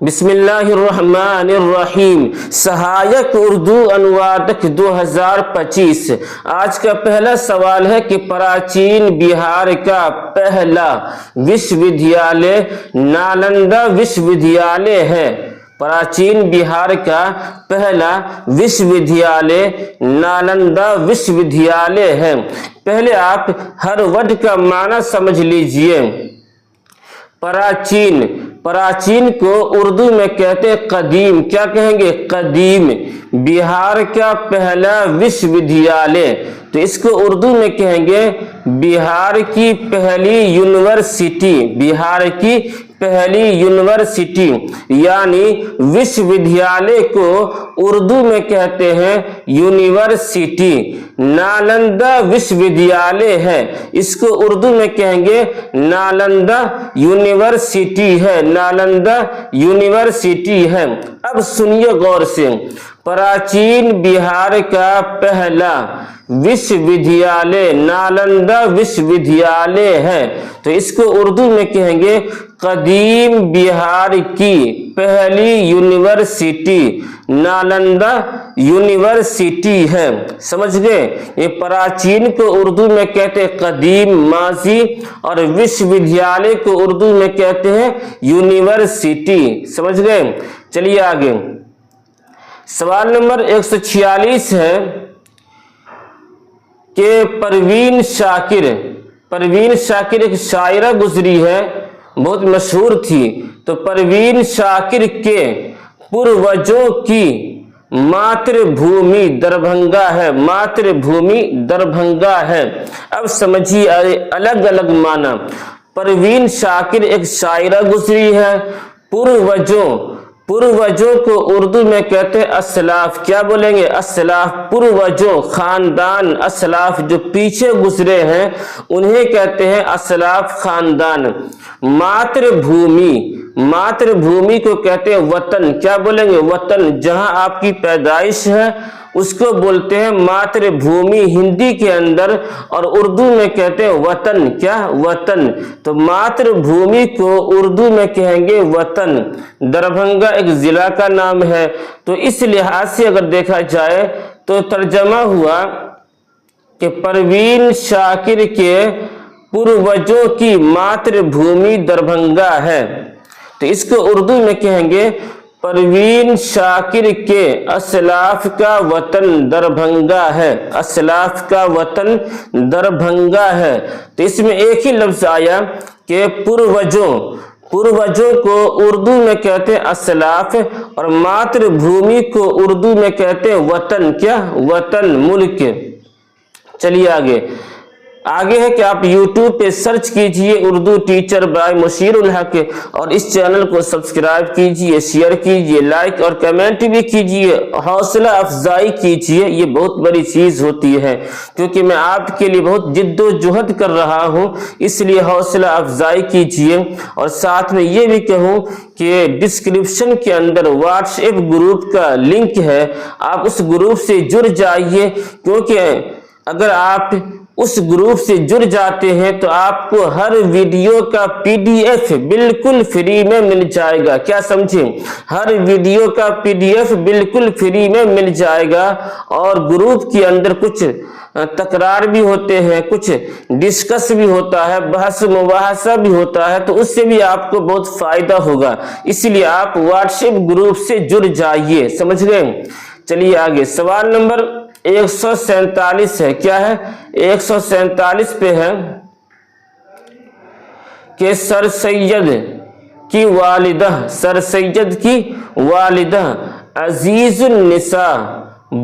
بسم اللہ الرحمن الرحیم سہایک اردو انوادک 2025۔ آج کا پہلا سوال ہے کہ پراچین بہار کا پہلا وشو ودیالیہ نالندہ وشو ودیالیہ ہے۔ پراچین بہار کا پہلا وشو ودیالیہ نالندہ وشو ودیالیہ ہے۔ پہلے آپ ہر ورڈ کا معنی سمجھ لیجئے۔ پراچین، پراچین کو اردو میں کہتے قدیم، کیا کہیں گے؟ قدیم۔ بہار کا پہلا وشو ودیالیہ، تو اس کو اردو میں کہیں گے بہار کی پہلی یونیورسٹی، بہار کی پہلی یونیورسٹی، یعنی وشو ودیالیہ کو اردو میں کہتے ہیں یونیورسٹی۔ نالندہ وشو ودیالیہ ہے، اس کو اردو میں کہیں گے نالندہ یونیورسٹی ہے، نالندہ یونیورسٹی ہے۔ اب سنیے غور سے، پراچین بہار کا پہلا وشو ودیالیہ نالندہ وشو ودیالیہ ہے، تو اس کو اردو میں کہیں گے قدیم بہار کی پہلی یونیورسٹی نالندہ یونیورسٹی ہے۔ سمجھ گئے؟ یہ پراچین کو اردو میں کہتے ہیں قدیم ماضی، اور وشو ودیالیہ کو اردو میں کہتے ہیں یونیورسٹی۔ سمجھ گئے؟ چلیے آگے، سوال نمبر 146 ہے کہ پروین شاکر، پروین شاکر ایک شاعرہ گزری ہے، بہت مشہور تھی، تو پروین شاکر کے پروجوں کی ماتر بھومی دربھنگا ہے، ماتر بھومی دربھنگا ہے۔ اب سمجھیے الگ الگ معنی۔ پروین شاکر ایک شاعرہ گزری ہے، پروجوں، پروجوں کو اردو میں کہتے ہیں اسلاف، کیا بولیں گے؟ اسلاف، پروجوں، خاندان، اسلاف جو پیچھے گزرے ہیں انہیں کہتے ہیں اسلاف خاندان۔ ماتر بھومی، ماتر بھومی کو کہتے ہیں وطن، کیا بولیں گے؟ وطن، جہاں آپ کی پیدائش ہے اس کو بولتے ہیں ماتر بھومی ہندی کے اندر، اور اردو میں کہتے ہیں وطن، کیا؟ وطن۔ تو ماتر بھومی کو اردو میں کہیں گے وطن۔ دربھنگا ایک ضلع کا نام ہے، تو اس لحاظ سے اگر دیکھا جائے تو ترجمہ ہوا کہ پروین شاکر کے پروجوں کی ماتر بھومی دربھنگا ہے، تو اس کو اردو میں کہیں گے پروین شاکر کے اسلاف کا وطن دربھنگا ہے، اسلاف کا وطن دربھنگا ہے۔ تو اس میں ایک ہی لفظ آیا کہ پروجوں، پروجوں کو اردو میں کہتے ہیں اسلاف، اور ماتر بھومی کو اردو میں کہتے ہیں وطن، کیا؟ وطن، ملک۔ چلیے آگے، آگے ہے کہ آپ یوٹیوب پہ سرچ کیجئے اردو ٹیچر بائی مشیر الحق، اور اس چینل کو سبسکرائب کیجئے، شیئر کیجئے، لائک اور کمنٹ بھی کیجئے، حوصلہ افزائی کیجئے۔ یہ بہت بڑی چیز ہوتی ہے، کیونکہ میں آپ کے لیے بہت جد و جہد کر رہا ہوں، اس لیے حوصلہ افزائی کیجئے۔ اور ساتھ میں یہ بھی کہوں کہ ڈسکرپشن کے اندر واٹس ایپ گروپ کا لنک ہے، آپ اس گروپ سے جڑ جائیے، کیونکہ اگر آپ اس گروپ سے جڑ جاتے ہیں تو آپ کو ہر ویڈیو کا PDF بالکل فری میں مل جائے گا، کیا سمجھیں؟ ہر ویڈیو کا PDF بالکل فری میں مل جائے گا، اور گروپ کے اندر کچھ تکرار بھی ہوتے ہیں، کچھ ڈسکس بھی ہوتا ہے، بحث مباحثہ بھی ہوتا ہے، تو اس سے بھی آپ کو بہت فائدہ ہوگا، اس لیے آپ واٹس ایپ گروپ سے جڑ جائیے۔ سمجھ گئے؟ چلیے آگے، سوال نمبر 147 ہے، کیا ہے؟ 147 پہ ہے کہ سر سید کی والدہ، سر سید کی والدہ عزیز النساء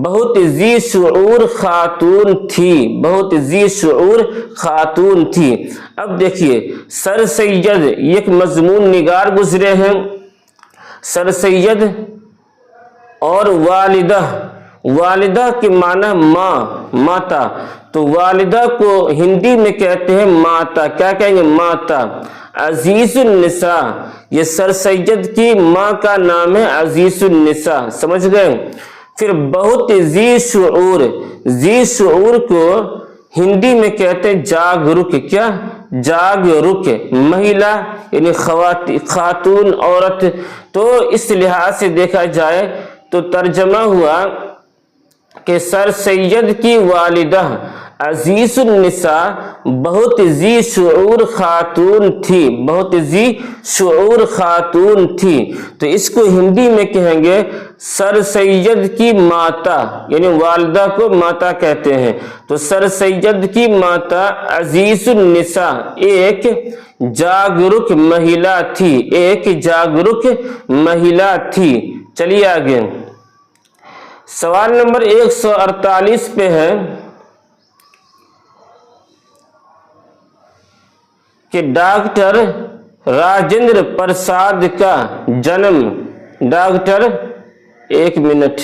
بہت ذی شعور خاتون تھی، بہت ذی شعور خاتون تھی۔ اب دیکھیے، سر سید ایک مضمون نگار گزرے ہیں، سر سید اور والدہ، والدہ کے معنی ماں، ماتا، تو والدہ کو ہندی میں کہتے ہیں ماتا، کیا کہیں گے؟ ماتا۔ عزیز النساء، یہ سر سید کی ماں کا نام ہے عزیز النساء۔ سمجھ گئے؟ پھر بہت ذی شعور، ذی شعور کو हिंदी में कहते हैं जागरूक, क्या जागरूक महिला यानी खातून औरत। तो इस लिहाज से देखा जाए तो तर्जमा हुआ कि सर सैयद की वालिदा अजीजुन्निसा बहुत जी शऊर खातून थी, बहुत जी शऊर खातून थी। तो इसको हिंदी में कहेंगे सर सैयद की माता, यानी वालिदा को माता कहते हैं। तो सर सैयद की माता अजीजुन्निसा एक जागरूक महिला थी, एक जागरूक महिला थी। चलिए आगे, सवाल नंबर 148 पे है कि डॉक्टर राजेंद्र प्रसाद का जन्म, डॉक्टर, एक मिनट,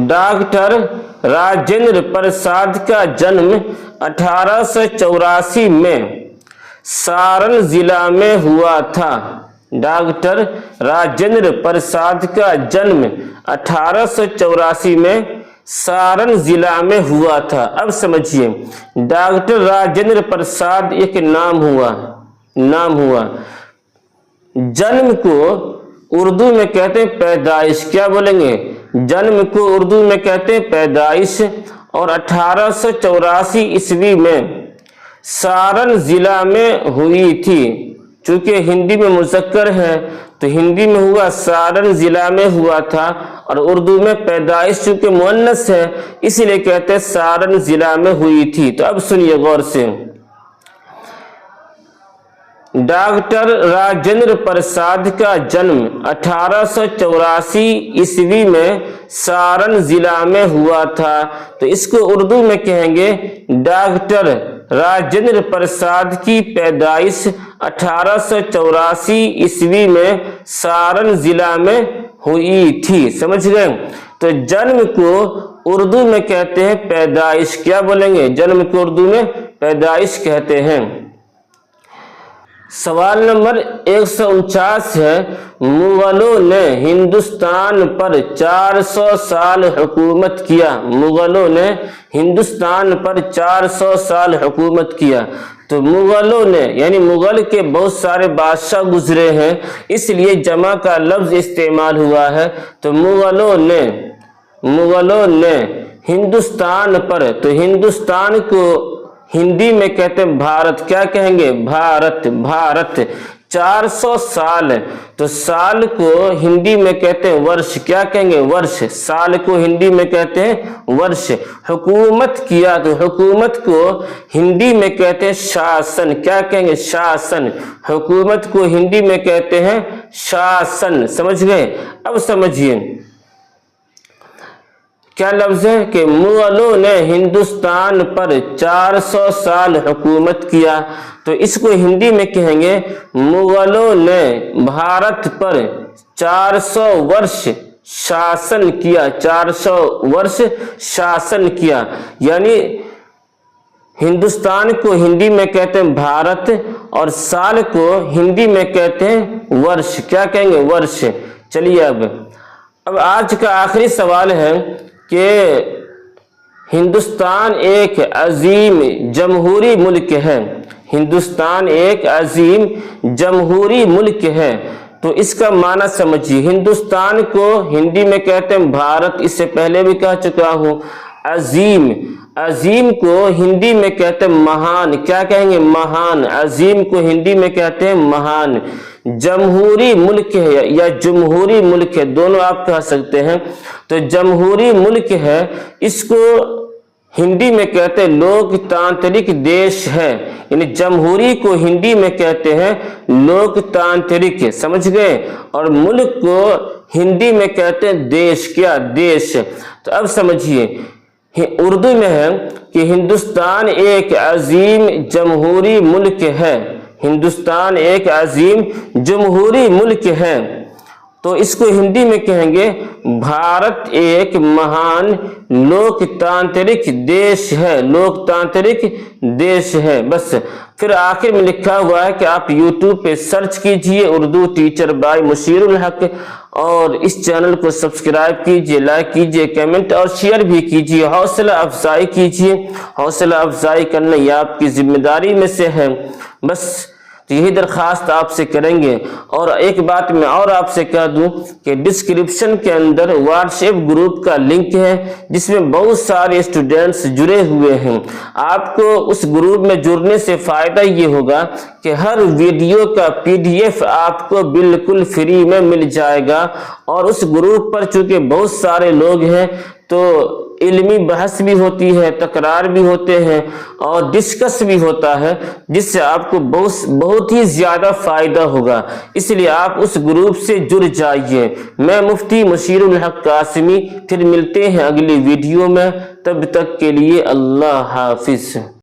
डॉक्टर राजेंद्र प्रसाद का जन्म 1884 में सारण जिला में हुआ था। डॉक्टर राजेंद्र प्रसाद का जन्म 1884 में सारण जिला में हुआ था। अब समझिए, डॉक्टर राजेंद्र प्रसाद एक नाम हुआ, नाम हुआ। जन्म को उर्दू में कहते हैं पैदाइश, क्या बोलेंगे, जन्म को उर्दू में कहते हैं पैदाइश। और 1884 ईस्वी में सारण जिला में हुई थी। चूंकि हिंदी में मुज़क्कर है तो हिंदी में हुआ सारण जिला में हुआ था, और उर्दू में पैदाइश चूंकि मुअन्नस है इसीलिए कहते हैं सारण जिला में हुई थी। तो अब सुनिए गौर से, डॉक्टर राजेंद्र प्रसाद का जन्म 1884 ईस्वी में सारण जिला में हुआ था। तो इसको उर्दू में कहेंगे डॉक्टर राजेंद्र प्रसाद की पैदाइश 1884 ईस्वी में सारण जिला में हुई थी। समझ गए? तो जन्म को उर्दू में कहते हैं पैदाइश, क्या बोलेंगे, जन्म को उर्दू में पैदाइश कहते हैं। सवाल नंबर 149 है, मुगलों ने हिंदुस्तान पर 400 साल हुकूमत किया। मुगलों ने हिंदुस्तान पर 400 साल हुकूमत किया। तो मुगलों ने यानी मुगल के बहुत सारे बादशाह गुजरे हैं, इसलिए जमा का लफ्ज इस्तेमाल हुआ है। तो मुगलों ने हिंदुस्तान पर, तो हिंदुस्तान को हिंदी में कहते हैं भारत, क्या कहेंगे, भारत, भारत। 400 साल, तो साल को हिंदी में कहते हैं वर्ष, क्या कहेंगे, वर्ष। साल को हिंदी में कहते हैं वर्ष। हुकूमत किया, तो हुकूमत को हिंदी में कहते हैं शासन, क्या कहेंगे, शासन। हुकूमत को हिंदी में कहते हैं शासन। समझ गए? अब समझिए क्या लफ्ज है कि मुगलों ने हिंदुस्तान पर 400 साल हुकूमत किया। तो इसको हिंदी में कहेंगे मुगलों ने भारत पर 400 वर्ष शासन किया, 400 वर्ष शासन किया। यानी हिंदुस्तान को हिंदी में कहते हैं भारत, और साल को हिंदी में कहते हैं वर्ष, क्या कहेंगे, वर्ष। चलिए अब आज का आखिरी सवाल है कि हिंदुस्तान एक अजीम जमहूरी मुल्क है। हिंदुस्तान एक अजीम जमहूरी मुल्क है। तो इसका माना समझिए, हिंदुस्तान को हिंदी में कहते हैं भारत, इससे पहले भी कह चुका हूं। अजीम, अजीम को हिंदी में कहते हैं महान, क्या कहेंगे, महान। अजीम को हिंदी में कहते हैं महान। जमहूरी मुल्क है या जमहूरी मुल्क है, दोनों आप कह सकते हैं। तो जमहूरी मुल्क है, इसको हिंदी में कहते हैं लोकतांत्रिक देश है। यानी जमहूरी को हिंदी में कहते हैं लोकतांत्रिक, समझ गए। और मुल्क को हिंदी में कहते हैं देश, क्या, देश। तो अब समझिए उर्दू में है कि हिंदुस्तान एक अजीम जमहूरी मुल्क है। हिंदुस्तान एक अजीम जमहूरी मुल्क है। तो इसको हिंदी में कहेंगे भारत एक महान लोकतांत्रिक देश है, लोकतांत्रिक देश है। बस फिर आखिर में लिखा हुआ है कि आप YouTube पे सर्च कीजिए उर्दू टीचर बाय मुशीरुल हक, और इस चैनल को सब्सक्राइब कीजिए, लाइक कीजिए, कमेंट और शेयर भी कीजिए, हौसला अफजाई कीजिए। हौसला अफजाई करना ये आपकी जिम्मेदारी में से है। बस तो यही दरख्वास्त आपसे करेंगे। और एक बात मैं और आपसे कह दूं कि डिस्क्रिप्शन के अंदर व्हाट्सएप ग्रुप का लिंक है जिसमें बहुत सारे स्टूडेंट्स जुड़े हुए हैं। आपको उस ग्रुप में जुड़ने से फ़ायदा ये होगा कि हर वीडियो का PDF आपको बिल्कुल फ्री में मिल जाएगा। और उस ग्रुप पर चूंकि बहुत सारे लोग हैं तो इल्मी बहस भी होती है, तकरार भी होते हैं और डिस्कस भी होता है, जिससे आपको बहुत ही ज़्यादा फ़ायदा होगा। इसलिए आप उस ग्रुप से जुड़ जाइए। मैं मुफ्ती मुशीरुल हक कासिमी, फिर मिलते हैं अगली वीडियो में। तब तक के लिए अल्लाह हाफिज़।